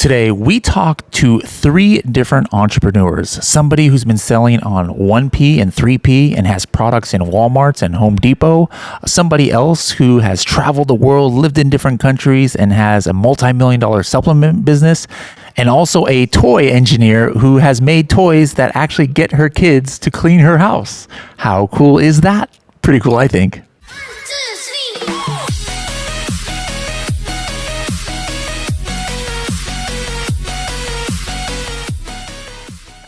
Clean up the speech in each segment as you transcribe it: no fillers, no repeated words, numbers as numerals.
Today, we talk to three different entrepreneurs. Somebody who's been selling on 1P and 3P and has products in Walmarts and Home Depot. Somebody else who has traveled the world, lived in different countries, and has a multi-million-dollar supplement business. And also a toy engineer who has made toys that actually get her kids to clean her house. How cool is that? Pretty cool, I think.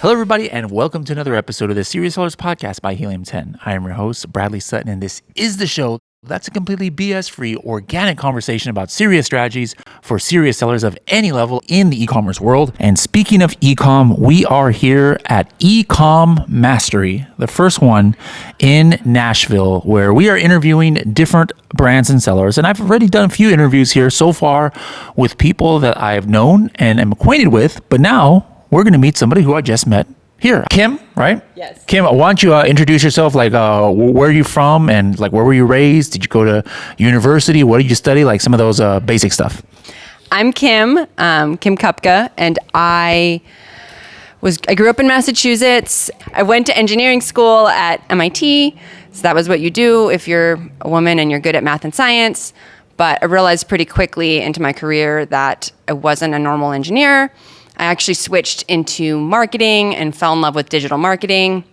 Hello, everybody, and welcome to another episode of the Serious Sellers Podcast by Helium 10. I am your host, Bradley Sutton, and this is the show that's a completely BS-free, organic conversation about serious strategies for serious sellers of any level in the e-commerce world. And speaking of e-com, we are here at E-com Mastery, the first one in Nashville, where we are interviewing different brands and sellers. And I've already done a few interviews here so far with people that I've known and am acquainted with, but now we're going to meet somebody who I just met here. Kim, right? Yes. Kim, why don't you introduce yourself? Like, where are you from? And like, where were you raised? Did you go to university? What did you study? Like some of those basic stuff. I'm Kim, Kim Kupka, and I grew up in Massachusetts. I went to engineering school at MIT. So that was what you do if you're a woman and you're good at math and science. But I realized pretty quickly into my career that I wasn't a normal engineer. I actually switched into marketing and fell in love with digital marketing.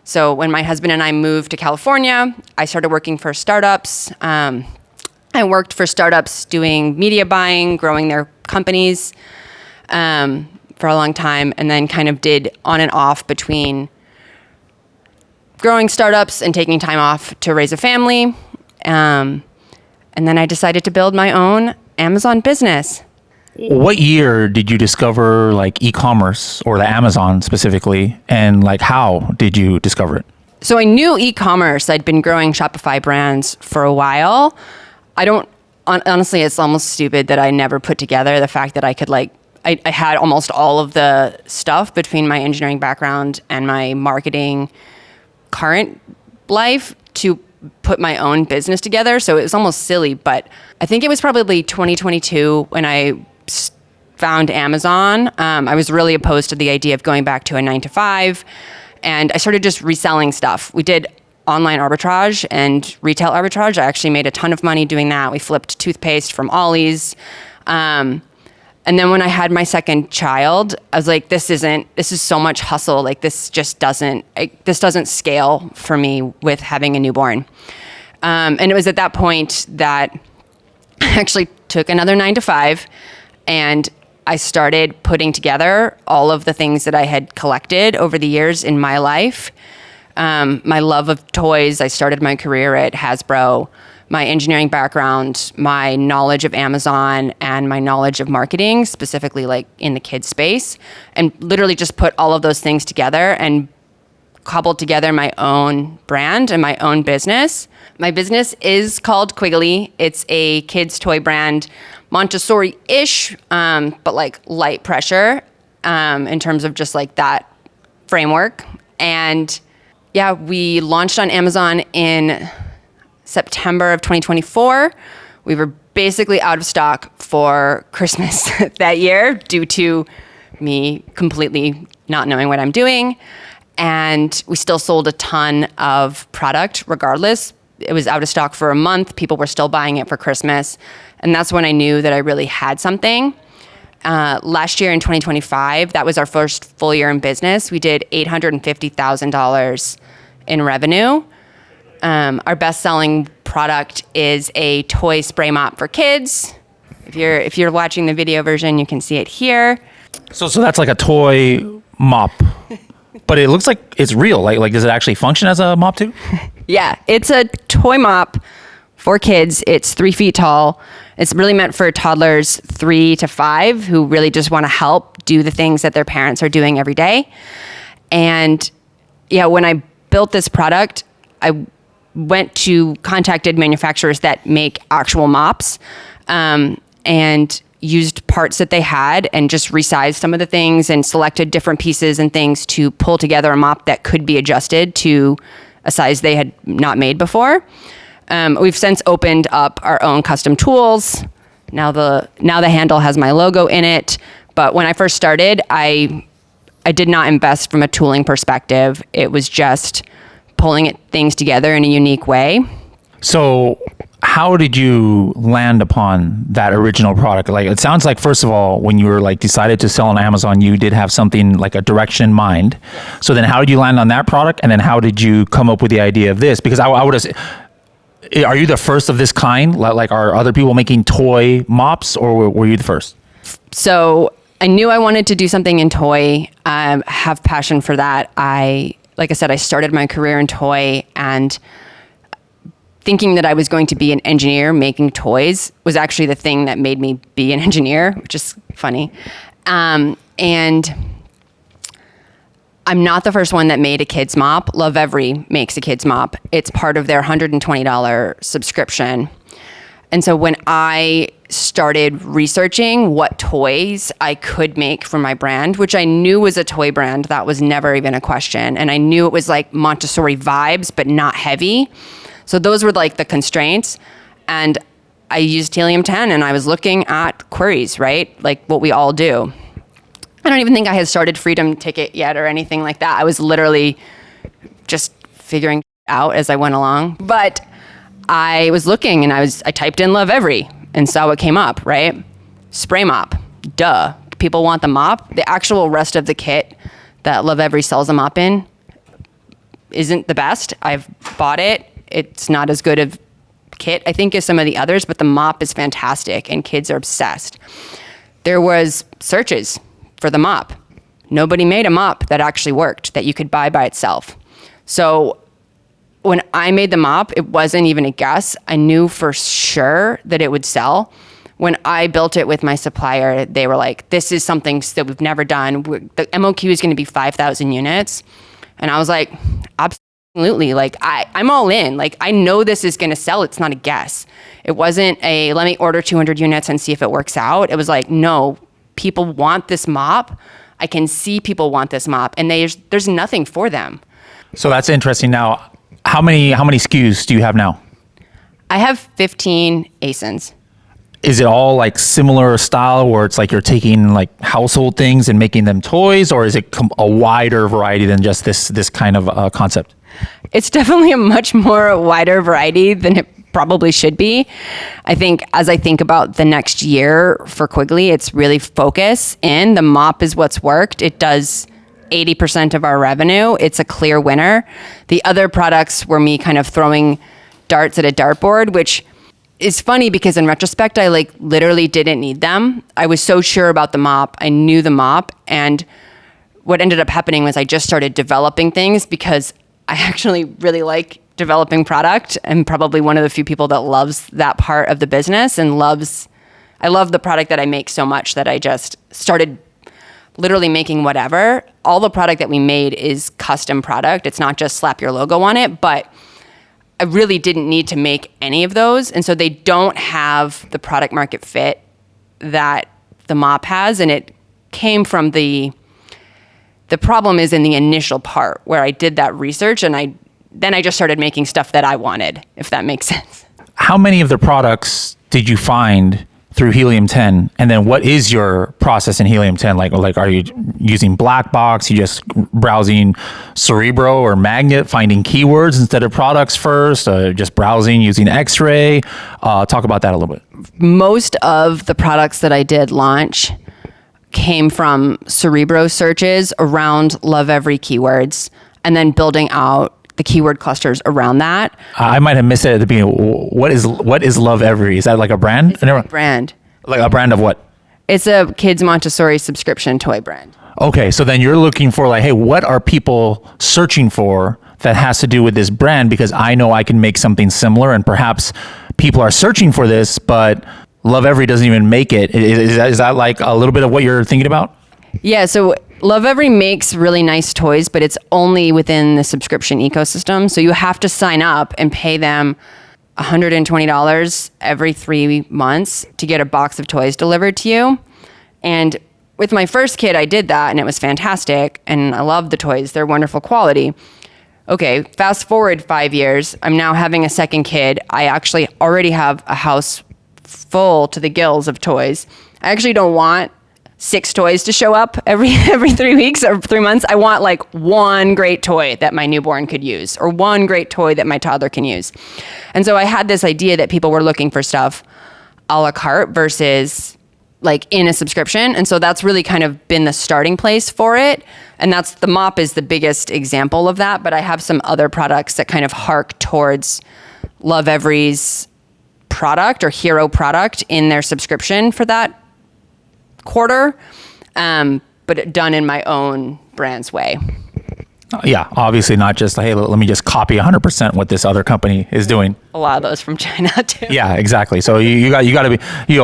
So when my husband and I moved to California, I started working for startups. I worked for startups doing media buying, growing their companies for a long time, and then kind of did on and off between growing startups and taking time off to raise a family. And then I decided to build my own Amazon business. What year did you discover like e-commerce or the Amazon specifically? And like, how did you discover it? So I knew e-commerce. I'd been growing Shopify brands for a while. Honestly, it's almost stupid that I never put together the fact that I could I had almost all of the stuff between my engineering background and my marketing current life to put my own business together. So it was almost silly, but I think it was probably 2022 when I found Amazon. I was really opposed to the idea of going back to a 9-to-5, and I started just reselling stuff. We did online arbitrage and retail arbitrage. I actually made a ton of money doing that. We flipped toothpaste from Ollie's. And then when I had my second child, I was like, this is so much hustle. Like this doesn't scale for me with having a newborn. And it was at that point that I actually took another 9-to-5 and I started putting together all of the things that I had collected over the years in my life. My love of toys. I started my career at Hasbro. My engineering background, my knowledge of Amazon, and my knowledge of marketing, specifically like in the kids space, and literally just put all of those things together and cobbled together my own brand and my own business. My business is called Quiggly. It's a kids toy brand, Montessori-ish, but like light pressure in terms of just like that framework. And yeah, we launched on Amazon in September of 2024. We were basically out of stock for Christmas that year due to me completely not knowing what I'm doing. And we still sold a ton of product regardless. It was out of stock for a month. People were still buying it for Christmas. And that's when I knew that I really had something. Last year in 2025, that was our first full year in business. We did $850,000 in revenue. Our best-selling product is a toy spray mop for kids. If you're watching the video version, you can see it here. So that's like a toy mop, but it looks like it's real. Like does it actually function as a mop too? Yeah, it's a toy mop for kids. It's 3 feet tall. It's really meant for toddlers 3 to 5 who really just want to help do the things that their parents are doing every day. And yeah, when I built this product, I contacted manufacturers that make actual mops, and used parts that they had and just resized some of the things and selected different pieces and things to pull together a mop that could be adjusted to a size they had not made before. We've since opened up our own custom tools. Now the handle has my logo in it, But when I first started, I did not invest from a tooling perspective. It was just pulling things together in a unique way. So how did you land upon that original product? Like, it sounds like, first of all, when you were like decided to sell on Amazon, you did have something like a direction in mind. So then how did you land on that product? And then how did you come up with the idea of this? Because I would have, are you the first of this kind? Like, are other people making toy mops, or were you the first? So I knew I wanted to do something in toy, have passion for that. Like I said, I started my career in toy, and thinking that I was going to be an engineer making toys was actually the thing that made me be an engineer, which is funny. And I'm not the first one that made a kids mop. Lovevery makes a kids mop. It's part of their $120 subscription. And so when I started researching what toys I could make for my brand, which I knew was a toy brand, that was never even a question. And I knew it was like Montessori vibes, but not heavy. So those were like the constraints. And I used Helium 10, and I was looking at queries, right? Like what we all do. I don't even think I had started Freedom Ticket yet or anything like that. I was literally just figuring out as I went along. But I was looking, and I typed in Lovevery and saw what came up, right? Spray mop, duh. People want the mop. The actual rest of the kit that Lovevery sells a mop in isn't the best. I've bought it. It's not as good of kit, I think, as some of the others, but the mop is fantastic, and kids are obsessed. There was searches for the mop. Nobody made a mop that actually worked, that you could buy by itself. So when I made the mop, it wasn't even a guess. I knew for sure that it would sell. When I built it with my supplier, they were like, this is something that we've never done. The MOQ is going to be 5,000 units. And I was like, absolutely. Like, I'm all in. Like, I know this is going to sell. It's not a guess. It wasn't a, let me order 200 units and see if it works out. It was like, no, people want this mop. I can see people want this mop, and there's nothing for them. So that's interesting. Now, how many SKUs do you have now? I have 15 ASINs. Is it all like similar style, where it's like you're taking like household things and making them toys, or is it a wider variety than just this kind of concept? It's definitely a much more wider variety than it probably should be. I think as I think about the next year for Quiggly, it's really focus in. The mop is what's worked. It does 80% of our revenue. It's a clear winner. The other products were me kind of throwing darts at a dartboard, which is funny because in retrospect, I like literally didn't need them. I was so sure about the mop. I knew the mop. And what ended up happening was I just started developing things because I actually really like developing product. I'm probably one of the few people that loves that part of the business and I love the product that I make so much that I just started literally making whatever. All the product that we made is custom product. It's not just slap your logo on it, but I really didn't need to make any of those. And so they don't have the product market fit that the mop has. And it came from the problem is in the initial part where I did that research, and then I just started making stuff that I wanted, if that makes sense. How many of the products did you find through Helium 10? And then what is your process in Helium 10? Like are you using black box? You just browsing Cerebro or Magnet, finding keywords instead of products first? Just browsing using X-ray? Talk about that a little bit. Most of the products that I did launch came from Cerebro searches around Lovevery keywords, and then building out the keyword clusters around that. I might have missed it at the beginning. What is Lovevery? Is that like a brand? It's a brand. Like a brand of what? It's a kids Montessori subscription toy brand. Okay, so then you're looking for like, hey, what are people searching for that has to do with this brand? Because I know I can make something similar, and perhaps people are searching for this, but Lovevery doesn't even make it. Is that like a little bit of what you're thinking about? Yeah, so Lovevery makes really nice toys, but it's only within the subscription ecosystem. So you have to sign up and pay them $120 every 3 months to get a box of toys delivered to you. And with my first kid, I did that, and it was fantastic. And I love the toys. They're wonderful quality. Okay, fast forward 5 years. I'm now having a second kid. I actually already have a house full to the gills of toys. I actually don't want 6 toys to show up every 3 weeks or 3 months. I want like one great toy that my newborn could use or one great toy that my toddler can use. And so I had this idea that people were looking for stuff a la carte versus like in a subscription. And so that's really kind of been the starting place for it. And that's the mop is the biggest example of that. But I have some other products that kind of hark towards Love Every's product or hero product in their subscription for that quarter, but done in my own brand's way. Yeah, obviously not just, hey, let me just copy 100% what this other company is doing. A lot of those from China too. Yeah, exactly. So you got to be,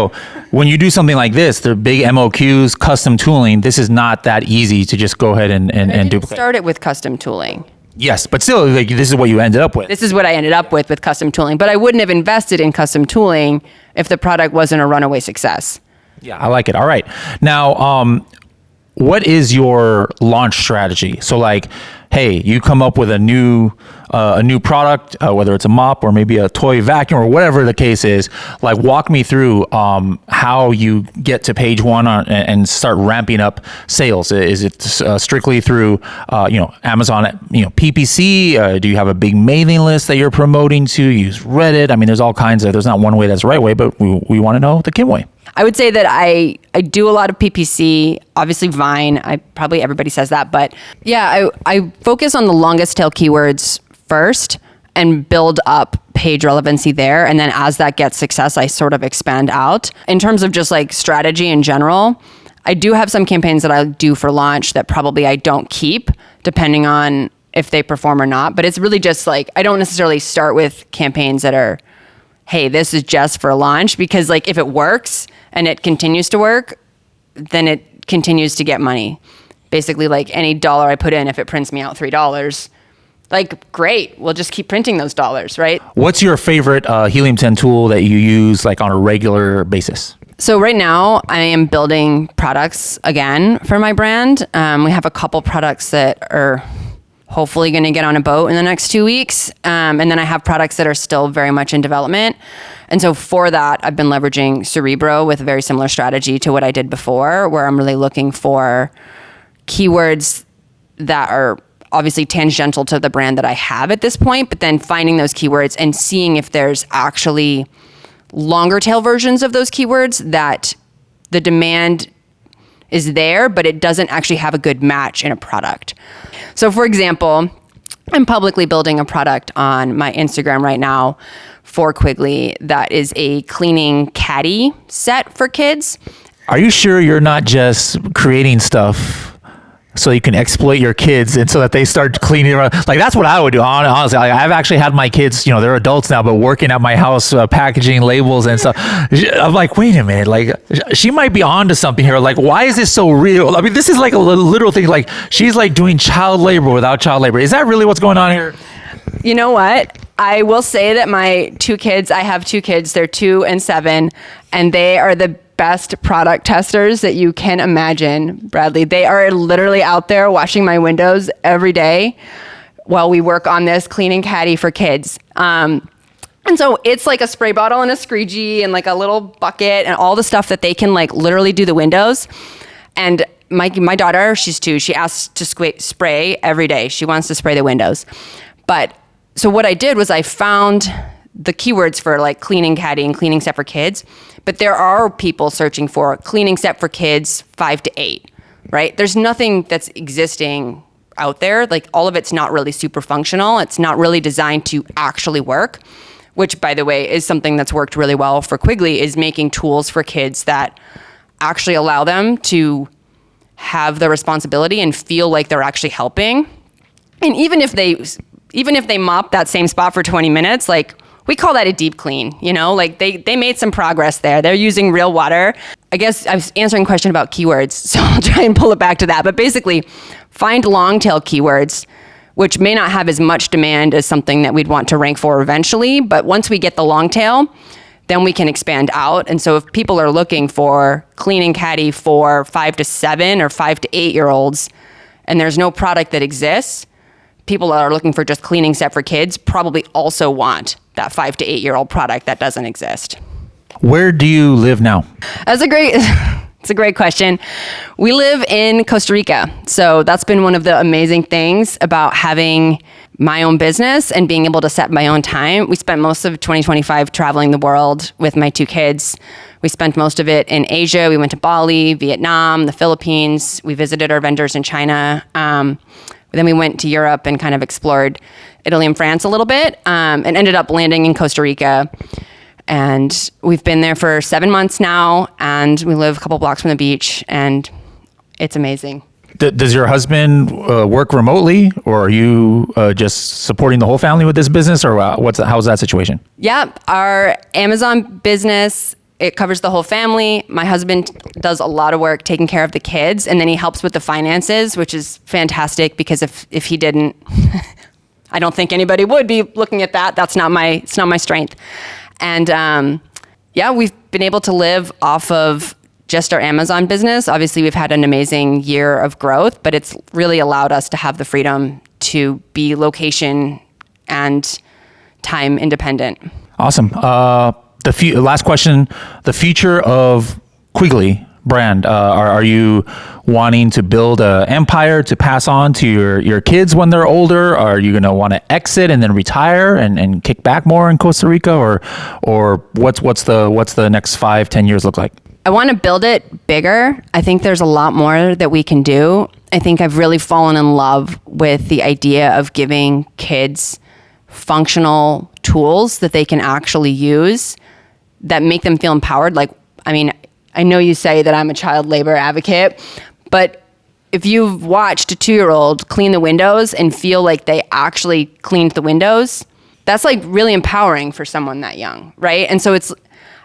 when you do something like this, the big MOQs, custom tooling, this is not that easy to just go ahead and duplicate. Start it with custom tooling. Yes, but still, like, this is what you ended up with. This is what I ended up with custom tooling. But I wouldn't have invested in custom tooling if the product wasn't a runaway success. Yeah, I like it. All right. Now, what is your launch strategy? So like, hey, you come up with a new product, whether it's a mop or maybe a toy vacuum or whatever the case is. Like, walk me through how you get to page one and start ramping up sales. Is it strictly through Amazon, PPC? Do you have a big mailing list that you're promoting to? Use Reddit? I mean, there's all kinds of. There's not one way that's the right way, but we want to know the Kim way. I would say that I do a lot of PPC, obviously Vine. Probably everybody says that, but yeah, I focus on the longest tail keywords first and build up page relevancy there. And then as that gets success, I sort of expand out. In terms of just like strategy in general, I do have some campaigns that I do for launch that probably I don't keep depending on if they perform or not. But it's really just like, I don't necessarily start with campaigns that are, hey, this is just for launch, because like if it works and it continues to work, then it continues to get money. Basically, like any dollar I put in, if it prints me out $3, like great, we'll just keep printing those dollars, right? What's your favorite Helium 10 tool that you use like on a regular basis? So right now I am building products again for my brand. We have a couple products that are hopefully going to get on a boat in the next 2 weeks. And then I have products that are still very much in development. And so for that, I've been leveraging Cerebro with a very similar strategy to what I did before, where I'm really looking for keywords that are obviously tangential to the brand that I have at this point, but then finding those keywords and seeing if there's actually longer tail versions of those keywords that the demand is there, but it doesn't actually have a good match in a product. So for example, I'm publicly building a product on my Instagram right now for Quiggly that is a cleaning caddy set for kids. Are you sure you're not just creating stuff so you can exploit your kids and so that they start cleaning around? Like, that's what I would do. Honestly, like, I've actually had my kids, they're adults now, but working at my house, packaging labels and stuff. I'm like, wait a minute, like, she might be onto something here. Like, why is this so real? I mean, this is like a literal thing. Like, she's like doing child labor without child labor. Is that really what's going on here? You know what? I will say that my 2 kids, I have 2 kids, they're 2 and 7, and they are the best product testers that you can imagine, Bradley. They are literally out there washing my windows every day while we work on this cleaning caddy for kids. And so it's like a spray bottle and a squeegee and like a little bucket and all the stuff that they can like literally do the windows. And my daughter, she's 2, she asks to spray every day. She wants to spray the windows. But so what I did was I found the keywords for like cleaning caddy and cleaning set for kids, but there are people searching for cleaning set for kids 5 to 8, right? There's nothing that's existing out there. Like, all of it's not really super functional. It's not really designed to actually work, which, by the way, is something that's worked really well for Quiggly, is making tools for kids that actually allow them to have the responsibility and feel like they're actually helping. And even if they mop that same spot for 20 minutes, like, we call that a deep clean, like they made some progress there. They're using real water. I guess I was answering a question about keywords, so I'll try and pull it back to that. But basically, find long tail keywords, which may not have as much demand as something that we'd want to rank for eventually. But once we get the long tail, then we can expand out. And so if people are looking for cleaning caddy for 5 to 7 or 5 to 8-year-olds, and there's no product that exists, people that are looking for just cleaning set for kids probably also want that 5 to 8-year-old product that doesn't exist. Where do you live now? That's a It's a great question. We live in Costa Rica. So that's been one of the amazing things about having my own business and being able to set my own time. We spent most of 2025 traveling the world with my 2 kids. We spent most of it in Asia. We went to Bali, Vietnam, the Philippines. We visited our vendors in China. Then we went to Europe and kind of explored Italy and France a little bit, and ended up landing in Costa Rica. And we've been there for 7 months now, and we live a couple blocks from the beach, and it's amazing. Does your husband work remotely, or are you just supporting the whole family with this business, or how's that situation? Yeah, our Amazon business, it covers the whole family. My husband does a lot of work taking care of the kids, and then he helps with the finances, which is fantastic because if he didn't, I don't think anybody would be looking at that. It's not my strength. And we've been able to live off of just our Amazon business. Obviously, we've had an amazing year of growth, but it's really allowed us to have the freedom to be location and time independent. Awesome. Last question, the future of Quiggly brand. Are you wanting to build an empire to pass on to your kids when they're older? Are you going to want to exit and then retire and kick back more in Costa Rica, or what's the next 5-10 years look like? I want to build it bigger. I think there's a lot more that we can do. I think I've really fallen in love with the idea of giving kids functional tools that they can actually use that make them feel empowered. I know you say that I'm a child labor advocate, but if you've watched a 2-year-old clean the windows and feel like they actually cleaned the windows, that's really empowering for someone that young, right? And so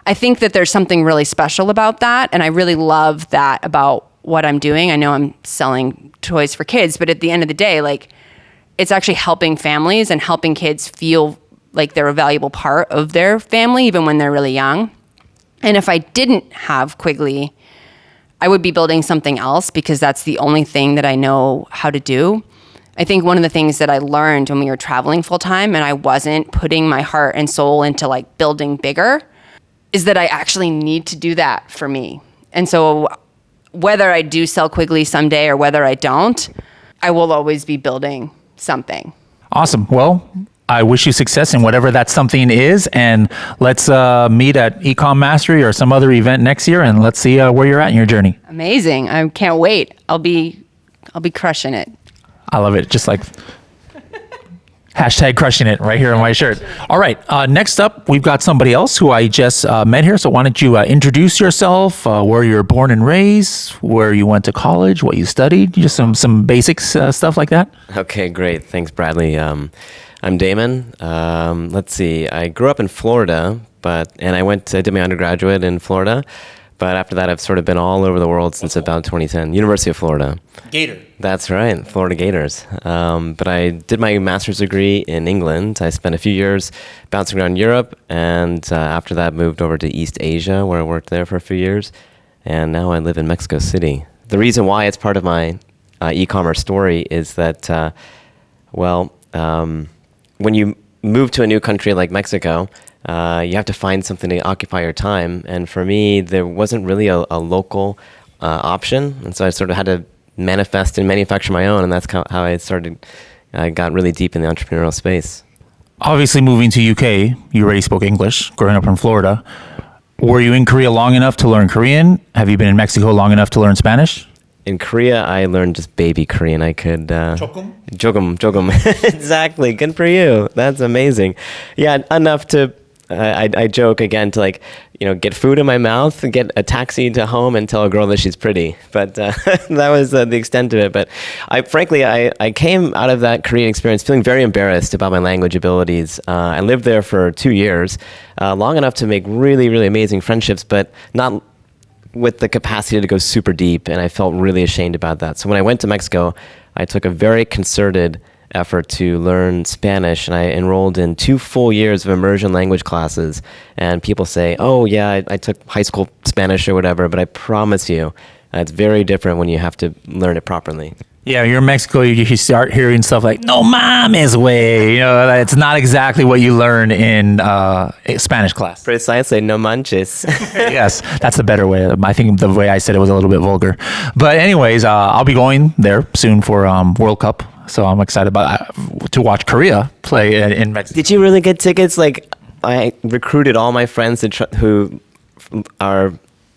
I think that there's something really special about that, and I really love that about what I'm doing. I know I'm selling toys for kids, but at the end of the day, it's actually helping families and helping kids feel like they're a valuable part of their family, even when they're really young. And if I didn't have Quiggly, I would be building something else because that's the only thing that I know how to do. I think one of the things that I learned when we were traveling full time and I wasn't putting my heart and soul into building bigger is that I actually need to do that for me. And so whether I do sell Quiggly someday or whether I don't, I will always be building something. Awesome. Well, I wish you success in whatever that something is, and let's meet at Ecom Mastery or some other event next year, and let's see where you're at in your journey. Amazing! I can't wait. I'll be crushing it. I love it. Just hashtag crushing it right here on my shirt. All right. Next up, we've got somebody else who I just met here. So why don't you introduce yourself, where you're born and raised, where you went to college, what you studied, just some basics stuff like that. Okay, great. Thanks, Bradley. I'm Damon. Let's see. I grew up in Florida, and I did my undergraduate in Florida. But after that, I've sort of been all over the world since about 2010. University of Florida. Gator. That's right, Florida Gators. But I did my master's degree in England. I spent a few years bouncing around Europe, and after that moved over to East Asia, where I worked there for a few years. And now I live in Mexico City. The reason why it's part of my e-commerce story is that, when you move to a new country like Mexico, you have to find something to occupy your time. And for me, there wasn't really a local option. And so I sort of had to manifest and manufacture my own. And that's how I got really deep in the entrepreneurial space. Obviously, moving to UK, you already spoke English, growing up in Florida. Were you in Korea long enough to learn Korean? Have you been in Mexico long enough to learn Spanish? In Korea, I learned just baby Korean. I could... Jokum? Jokum. Exactly. Good for you. That's amazing. Yeah, enough to... I joke again to get food in my mouth, get a taxi to home, and tell a girl that she's pretty. But that was the extent of it. But I came out of that Korean experience feeling very embarrassed about my language abilities. I lived there for 2 years, long enough to make really, really amazing friendships, but not with the capacity to go super deep. And I felt really ashamed about that. So when I went to Mexico, I took a very concerted effort to learn Spanish, and I enrolled in 2 full years of immersion language classes. And people say, oh yeah, I took high school Spanish or whatever, but I promise you, it's very different when you have to learn it properly. Yeah, you're in Mexico, you start hearing stuff like "No mames, way." It's not exactly what you learn in Spanish class. Precisely, no manches. Yes, that's the better way. I think the way I said it was a little bit vulgar. But anyways, I'll be going there soon for World Cup, so I'm excited to watch Korea play in Mexico. Did you really get tickets? Like, I recruited all my friends who are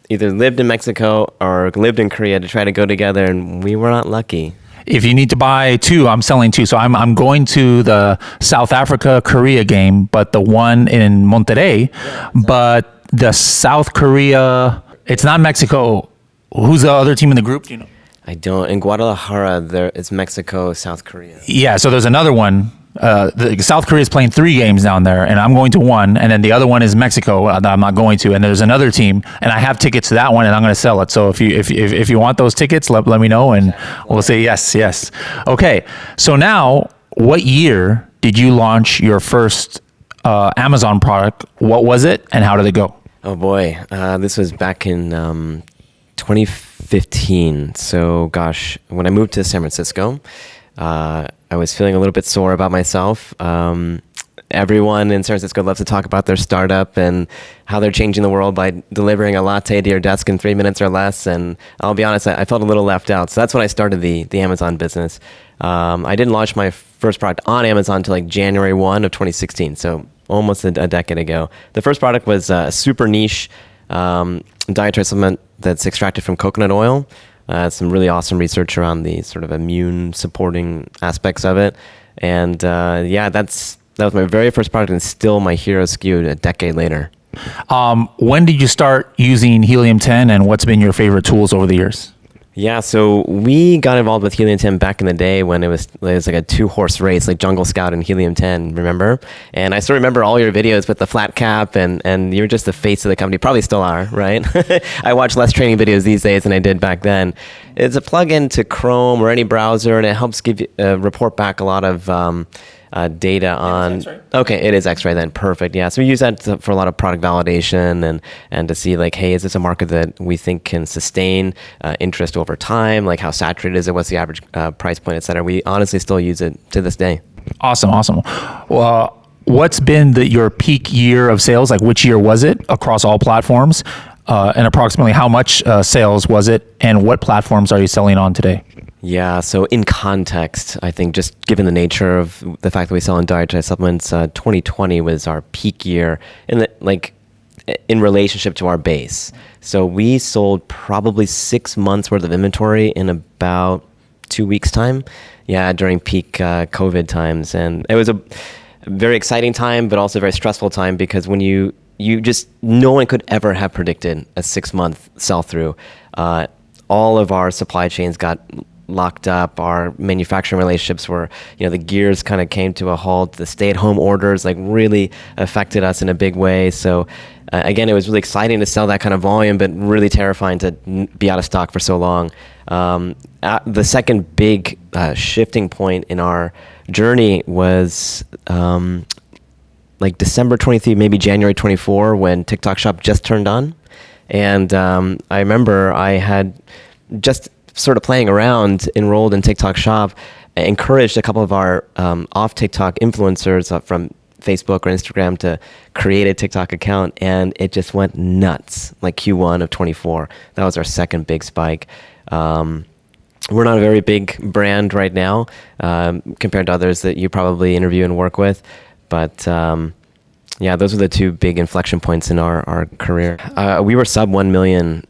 either lived in Mexico or lived in Korea to try to go together, and we were not lucky. If you need to buy two, I'm selling two. So I'm going to the South Africa Korea game, but the one in Monterrey. Yeah, exactly. But the South Korea, it's not Mexico. Who's the other team in the group? Do you know? I don't. In Guadalajara, there it's Mexico, South Korea. Yeah. So there's another one. The South Korea is playing 3 games down there, and I'm going to one, and then the other one is Mexico that I'm not going to, and there's another team, and I have tickets to that one, and I'm going to sell it. So if you want those tickets, let me know, and we'll say yes. Okay, so now, what year did you launch your first Amazon product? What was it, and how did it go? Oh boy, this was back in 2015. So gosh, when I moved to San Francisco, I was feeling a little bit sore about myself. Everyone in San Francisco loves to talk about their startup and how they're changing the world by delivering a latte to your desk in 3 minutes or less. And I'll be honest, I felt a little left out. So that's when I started the Amazon business. I didn't launch my first product on Amazon until like January 1 of 2016. So almost a decade ago. The first product was a super niche dietary supplement that's extracted from coconut oil. Some really awesome research around the sort of immune supporting aspects of it. And that was my very first product and still my hero SKU a decade later. When did you start using Helium 10 and what's been your favorite tools over the years? Yeah, so we got involved with Helium 10 back in the day when it was like a 2-horse race, like Jungle Scout and Helium 10, remember? And I still remember all your videos with the flat cap, and you were just the face of the company. Probably still are, right? I watch less training videos these days than I did back then. It's a plug-in to Chrome or any browser, and it helps give you report back a lot of data on. X-ray. Okay, it is X-ray then. Perfect. Yeah, so we use that for a lot of product validation and to see like, hey, is this a market that we think can sustain interest over time? Like how saturated is it? What's the average price point, et cetera? We honestly still use it to this day. Awesome. Well, what's been your peak year of sales? Like which year was it across all platforms? And approximately how much sales was it? And what platforms are you selling on today? Yeah, so in context, I think just given the nature of the fact that we sell in dietary supplements, 2020 was our peak year in relationship to our base. So we sold probably 6 months worth of inventory in about 2 weeks' time. Yeah, during peak COVID times, and it was a very exciting time, but also a very stressful time because when you just no one could ever have predicted a 6-month sell-through. All of our supply chains got locked up. Our manufacturing relationships were, the gears kind of came to a halt. The stay-at-home orders really affected us in a big way. So again, it was really exciting to sell that kind of volume, but really terrifying to be out of stock for so long. The second big shifting point in our journey was December 23, maybe January 24, when TikTok Shop just turned on. And I remember I had just sort of playing around, enrolled in TikTok Shop, encouraged a couple of our off TikTok influencers from Facebook or Instagram to create a TikTok account, and it just went nuts, like Q1 of 24. That was our second big spike. We're not a very big brand right now compared to others that you probably interview and work with, but yeah, those are the two big inflection points in our career. We were sub $1 million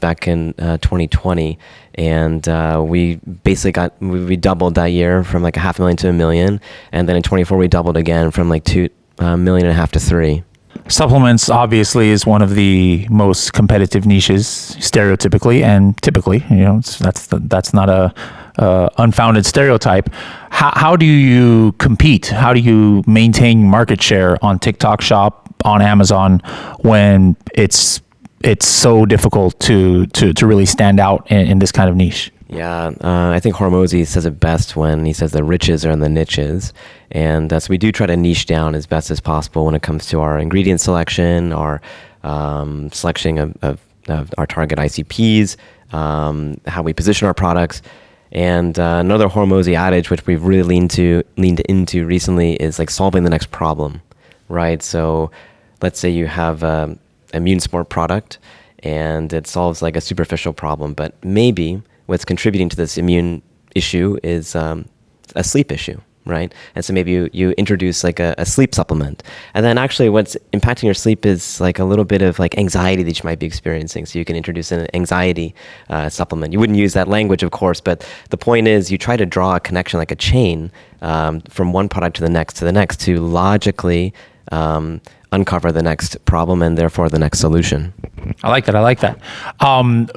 back in 2020, and we basically we doubled that year from like $500,000 to $1 million, and then in 24 we doubled again from like $2.5 million to $3 million. Supplements obviously is one of the most competitive niches, stereotypically and typically. That's not a unfounded stereotype. How do you compete? How do you maintain market share on TikTok Shop, on Amazon, when it's so difficult to really stand out in this kind of niche? Yeah, I think Hormozi says it best when he says the riches are in the niches. And so we do try to niche down as best as possible when it comes to our ingredient selection, our selection of our target ICPs, how we position our products. And another Hormozy adage, which we've really leaned into recently, is like solving the next problem, right? So let's say you have a immune support product and it solves like a superficial problem, but maybe what's contributing to this immune issue is a sleep issue, right? And so maybe you introduce like a sleep supplement. And then actually what's impacting your sleep is like a little bit of like anxiety that you might be experiencing. So you can introduce an anxiety supplement. You wouldn't use that language, of course, but the point is you try to draw a connection like a chain from one product to the next to logically uncover the next problem and therefore the next solution. I like that.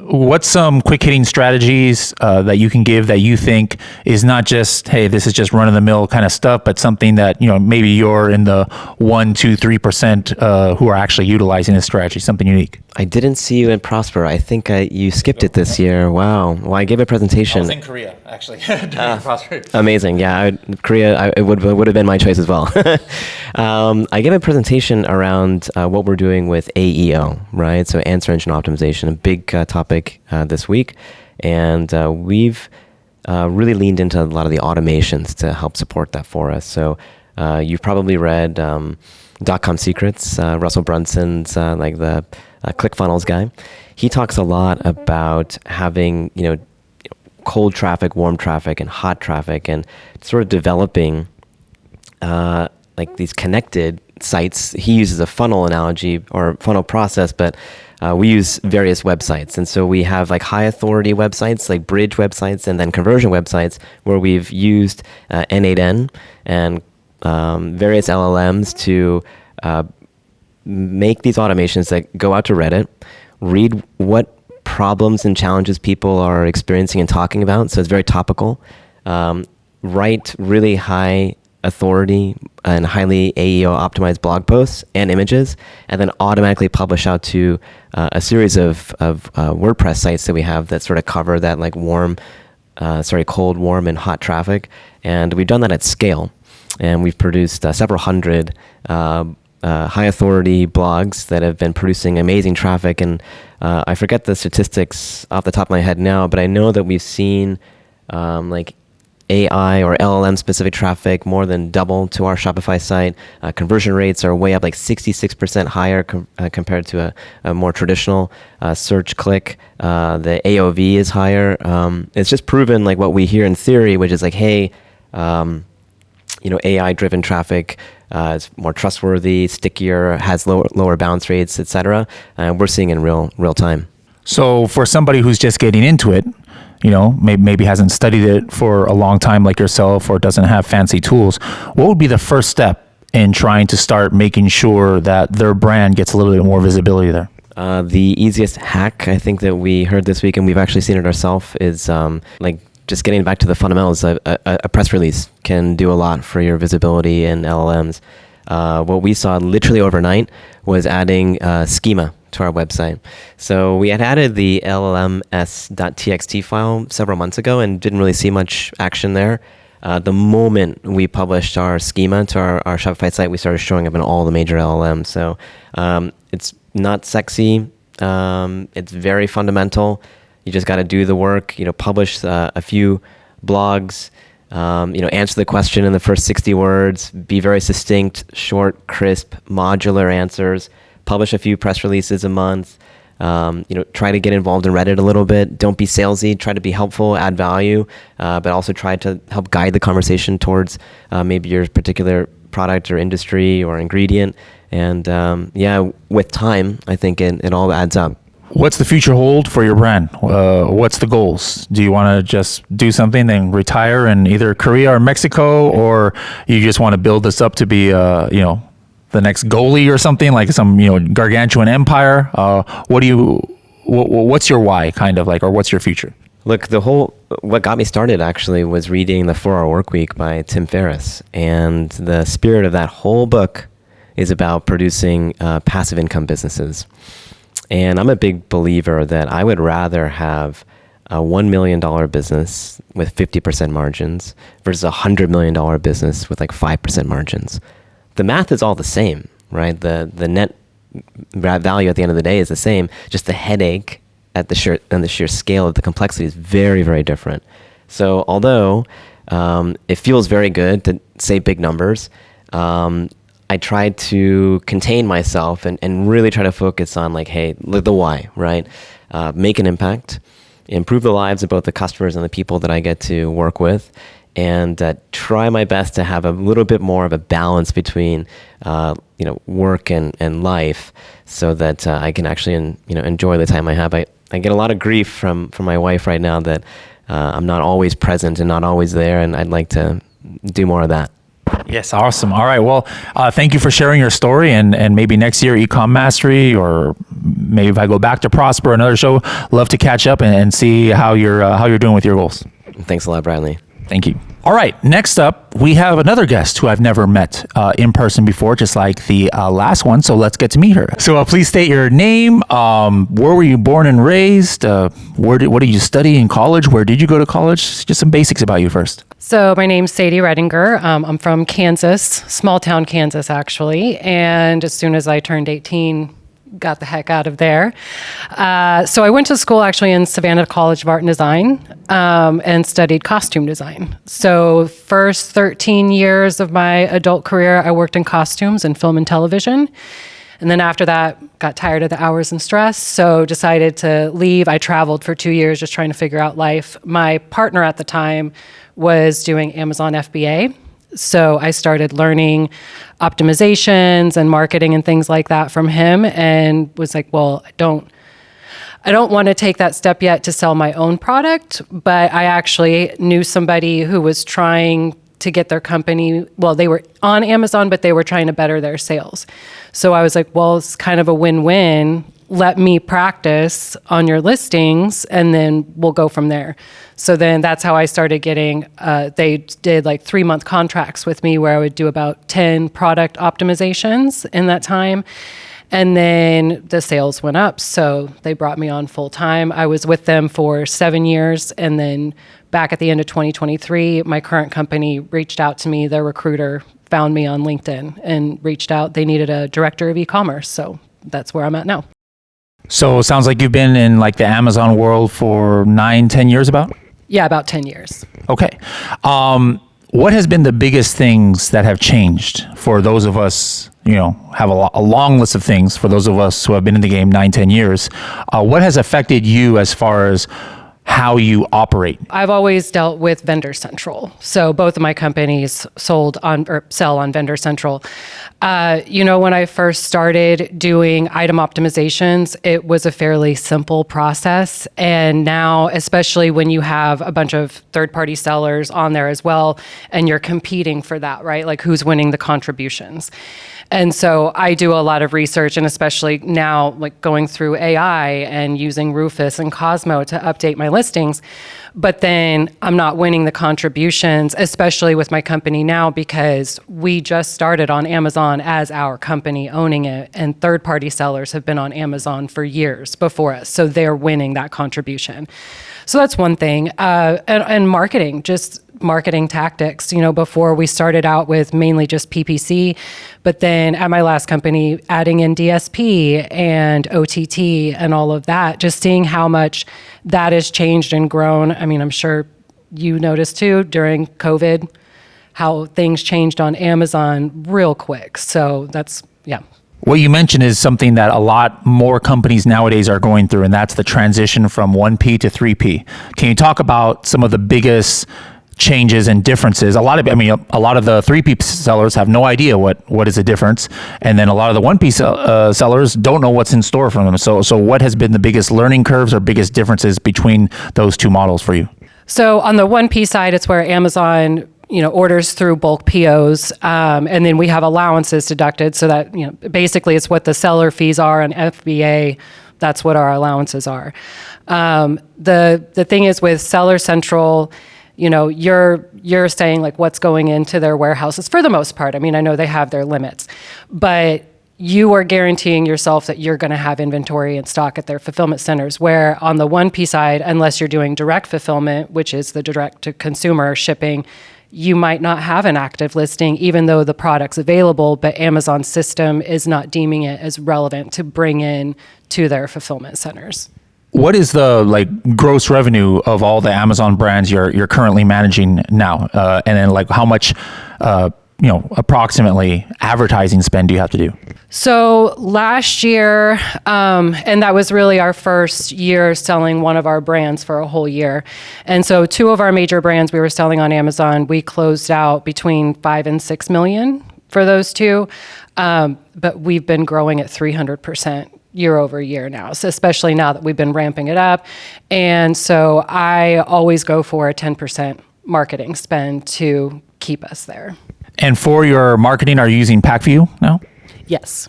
What's some quick hitting strategies that you can give that you think is not just, hey, this is just run of the mill kind of stuff, but something that, maybe you're in the 1, 2, 3% who are actually utilizing this strategy, something unique? I didn't see you in Prosper. I think you skipped it this year. Wow. Well, I gave a presentation. I was in Korea, actually, during Prosper. Amazing. Yeah, Korea, it would have been my choice as well. I gave a presentation around what we're doing with AEO, right? So answer engine optimization, a big topic this week. And we've really leaned into a lot of the automations to help support that for us. So you've probably read .com Secrets, Russell Brunson's like the ClickFunnels guy. He talks a lot about having, cold traffic, warm traffic, and hot traffic, and sort of developing like these connected sites. He uses a funnel analogy or funnel process, but we use various websites. And so we have like high authority websites, like bridge websites, and then conversion websites where we've used N8N and various LLMs to make these automations that go out to Reddit, read what problems and challenges people are experiencing and talking about. So it's very topical. Write really high authority and highly AEO optimized blog posts and images, and then automatically publish out to a series of WordPress sites that we have that sort of cover that like cold, warm, and hot traffic. And we've done that at scale. And we've produced several hundred high authority blogs that have been producing amazing traffic. And I forget the statistics off the top of my head now, but I know that we've seen like AI or LLM specific traffic more than double to our Shopify site. Conversion rates are way up, like 66% higher compared to a more traditional search click. The AOV is higher. It's just proven like what we hear in theory, which is like, hey, AI-driven traffic is more trustworthy, stickier, has lower bounce rates, etc. We're seeing in real time. So for somebody who's just getting into it, maybe hasn't studied it for a long time like yourself or doesn't have fancy tools, what would be the first step in trying to start making sure that their brand gets a little bit more visibility there? The easiest hack I think that we heard this week, and we've actually seen it ourselves, is just getting back to the fundamentals. A press release can do a lot for your visibility in LLMs. What we saw literally overnight was adding schema to our website. So we had added the llms.txt file several months ago and didn't really see much action there. The moment we published our schema to our Shopify site, we started showing up in all the major LLMs. So it's not sexy. It's very fundamental. You just got to do the work, publish a few blogs, answer the question in the first 60 words, be very succinct, short, crisp, modular answers, publish a few press releases a month, try to get involved in Reddit a little bit. Don't be salesy, try to be helpful, add value, but also try to help guide the conversation towards maybe your particular product or industry or ingredient. And with time, I think it all adds up. What's the future hold for your brand? What's the goals? Do you want to just do something, then retire in either Korea or Mexico, or you just want to build this up to be, the next goalie or something, like some, gargantuan empire? What's your why, kind of like, or what's your future? Look, what got me started actually was reading The 4-Hour Workweek by Tim Ferriss, and the spirit of that whole book is about producing passive income businesses. And I'm a big believer that I would rather have a $1 million business with 50% margins versus a $100 million business with like 5% margins. The math is all the same, right? The net value at the end of the day is the same. Just the headache and the sheer scale of the complexity is very, very different. So although it feels very good to say big numbers, I try to contain myself and really try to focus on like, hey, the why, right? Make an impact, improve the lives of both the customers and the people that I get to work with, and try my best to have a little bit more of a balance between work and life, so that I can actually enjoy the time I have. I get a lot of grief from my wife right now that I'm not always present and not always there, and I'd like to do more of that. Yes, awesome. All right. Well, thank you for sharing your story, and maybe next year Ecom Mastery, or maybe if I go back to Prosper, another show, love to catch up and see how you're doing with your goals. Thanks a lot, Bradley. Thank you. All right. Next up, we have another guest who I've never met in person before, just like the last one. So let's get to meet her. So please state your name. Where were you born and raised? What did you study in college? Where did you go to college? Just some basics about you first. So my name's Sadie Redinger. I'm from Kansas, small town Kansas, actually. And as soon as I turned 18, got the heck out of there. So I went to school actually in Savannah College of Art and Design and studied costume design. So first 13 years of my adult career, I worked in costumes and film and television. And then after that, got tired of the hours and stress, so decided to leave. I traveled for 2 years just trying to figure out life. My partner at the time was doing Amazon FBA. So I started learning optimizations and marketing and things like that from him, and was like, well, I don't want to take that step yet to sell my own product, but I actually knew somebody who was trying to get their company, well, they were on Amazon, but they were trying to better their sales. So I was like, well, it's kind of a win-win. Let me practice on your listings, and then we'll go from there. So then that's how I started getting, they did like 3-month contracts with me where I would do about 10 product optimizations in that time. And then the sales went up, so they brought me on full time. I was with them for 7 years, and then back at the end of 2023, my current company reached out to me. Their recruiter found me on LinkedIn and reached out. They needed a director of e-commerce, so that's where I'm at now. So it sounds like you've been in like the Amazon world for 9-10 years about? Yeah, about 10 years. Okay. What has been the biggest things that have changed for those of us, have a long list of things for those of us who have been in the game 9-10 years? What has affected you as far as how you operate? I've always dealt with Vendor Central. So both of my companies sell on Vendor Central. When I first started doing item optimizations, it was a fairly simple process. And now, especially when you have a bunch of third-party sellers on there as well, and you're competing for that, right? Like who's winning the contributions. And so I do a lot of research, and especially now, like going through AI and using Rufus and Cosmo to update my listings. But then I'm not winning the contributions, especially with my company now, because we just started on Amazon as our company owning it, and third-party sellers have been on Amazon for years before us. So they're winning that contribution. So that's one thing. And marketing, just marketing tactics. Before we started out with mainly just PPC, but then at my last company, adding in DSP and OTT and all of that, just seeing how much that has changed and grown. I mean, I'm sure you noticed too during COVID, how things changed on Amazon real quick. So that's, yeah. What you mentioned is something that a lot more companies nowadays are going through, and that's the transition from 1P to 3P. Can you talk about some of the biggest changes and differences? A lot of the 3P sellers have no idea what is the difference, and then a lot of the 1P sellers don't know what's in store for them. So what has been the biggest learning curves or biggest differences between those two models for you? So on the 1P side, it's where Amazon orders through bulk POs, and then we have allowances deducted, so that basically it's what the seller fees are on FBA. That's what our allowances are. The thing is with Seller Central, you're saying like what's going into their warehouses for the most part. I mean, I know they have their limits, but you are guaranteeing yourself that you're going to have inventory in stock at their fulfillment centers, where on the 1P side, unless you're doing direct fulfillment, which is the direct to consumer shipping, you might not have an active listing, even though the product's available, but Amazon's system is not deeming it as relevant to bring in to their fulfillment centers. What is the like gross revenue of all the Amazon brands you're currently managing now? And then like how much, approximately advertising spend do you have to do? So last year, and that was really our first year selling one of our brands for a whole year. And so two of our major brands we were selling on Amazon, we closed out between 5 and 6 million for those two. But we've been growing at 300% year over year now, so especially now that we've been ramping it up. And so I always go for a 10% marketing spend to keep us there. And for your marketing, are you using PackView now? Yes.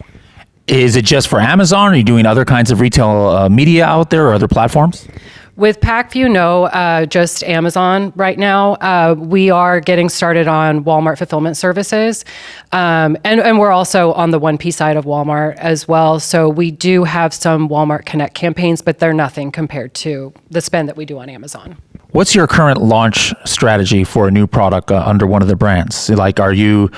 Is it just for Amazon? Are you doing other kinds of retail media out there or other platforms? With PackView, no, just Amazon right now. We are getting started on Walmart fulfillment services. And we're also on the 1P side of Walmart as well. So we do have some Walmart Connect campaigns, but they're nothing compared to the spend that we do on Amazon. What's your current launch strategy for a new product under one of the brands? Like, are you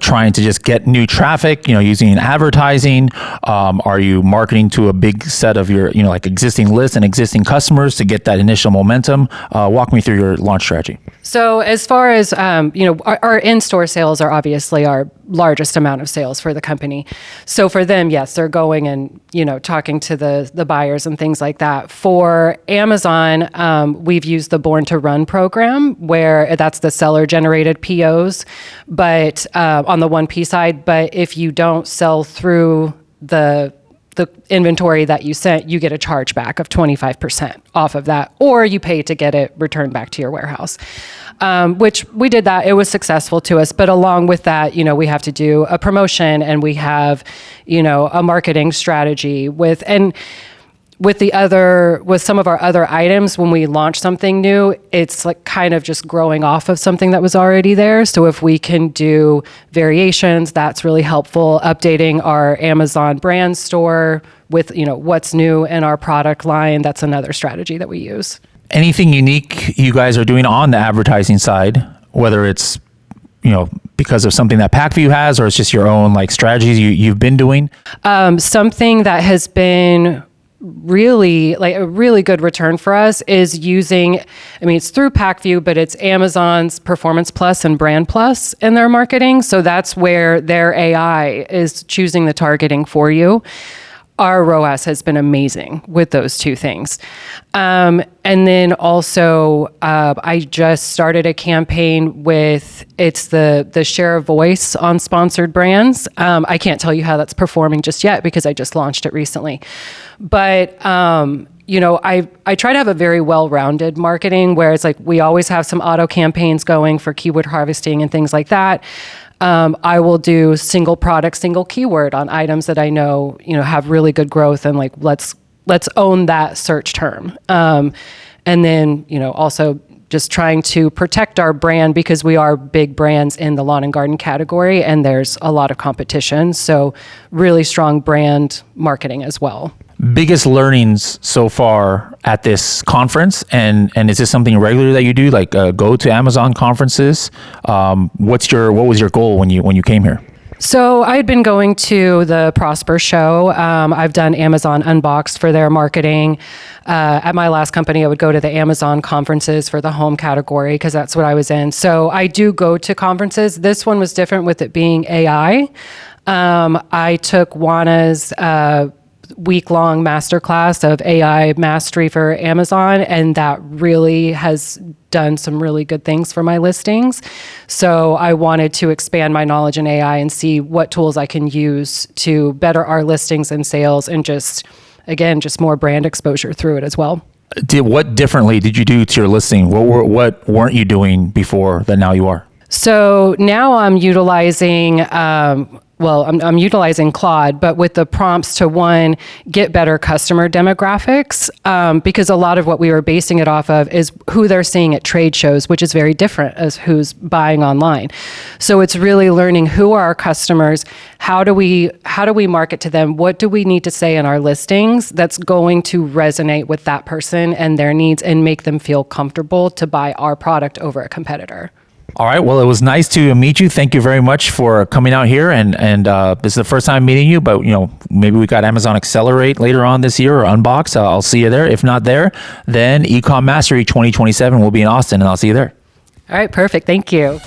trying to just get new traffic, using advertising? Are you marketing to a big set of your, like existing lists and existing customers to get that initial momentum? Walk me through your launch strategy. So as far as, our in-store sales are obviously our largest amount of sales for the company. So for them, yes, they're going and, talking to the buyers and things like that. For Amazon, we've used the Born to Run program where that's the seller generated POs, but on the 1P side, but if you don't sell through the inventory that you sent, you get a chargeback of 25% off of that, or you pay to get it returned back to your warehouse, which we did that. It was successful to us. But along with that, we have to do a promotion and we have, a marketing strategy with some of our other items. When we launch something new, it's like kind of just growing off of something that was already there. So if we can do variations, that's really helpful. Updating our Amazon brand store with, what's new in our product line, that's another strategy that we use. Anything unique you guys are doing on the advertising side, whether it's, because of something that PackView has, or it's just your own like strategies you've been doing? Something that has been really like a really good return for us is using, it's through PackView, but it's Amazon's Performance Plus and Brand Plus in their marketing. So that's where their AI is choosing the targeting for you. Our ROAS has been amazing with those two things. And then also, I just started a campaign with, it's the share of voice on sponsored brands. I can't tell you how that's performing just yet because I just launched it recently. But, I try to have a very well-rounded marketing where it's like we always have some auto campaigns going for keyword harvesting and things like that. I will do single product, single keyword on items that I know, have really good growth and like, let's own that search term. And then, also just trying to protect our brand because we are big brands in the lawn and garden category and there's a lot of competition. So really strong brand marketing as well. Biggest learnings so far at this conference, and is this something regular that you do, like go to Amazon conferences? What was your goal when you came here? So I had been going to the Prosper show. I've done Amazon Unboxed for their marketing. At my last company, I would go to the Amazon conferences for the home category because that's what I was in. So I do go to conferences. This one was different with it being AI. I took Juana's week-long masterclass of AI mastery for Amazon, and that really has done some really good things for my listings. So I wanted to expand my knowledge in AI and see what tools I can use to better our listings and sales and just more brand exposure through it as well. What differently did you do to your listing? What weren't you doing before that now you are? So now I'm utilizing I'm utilizing Claude, but with the prompts to get better customer demographics, because a lot of what we were basing it off of is who they're seeing at trade shows, which is very different as who's buying online. So it's really learning who are our customers, how do we market to them, what do we need to say in our listings that's going to resonate with that person and their needs and make them feel comfortable to buy our product over a competitor. All right. Well, it was nice to meet you. Thank you very much for coming out here. And this is the first time meeting you, but maybe we got Amazon Accelerate later on this year or Unbox. I'll see you there. If not there, then Ecom Mastery 2027 will be in Austin, and I'll see you there. All right, perfect. Thank you.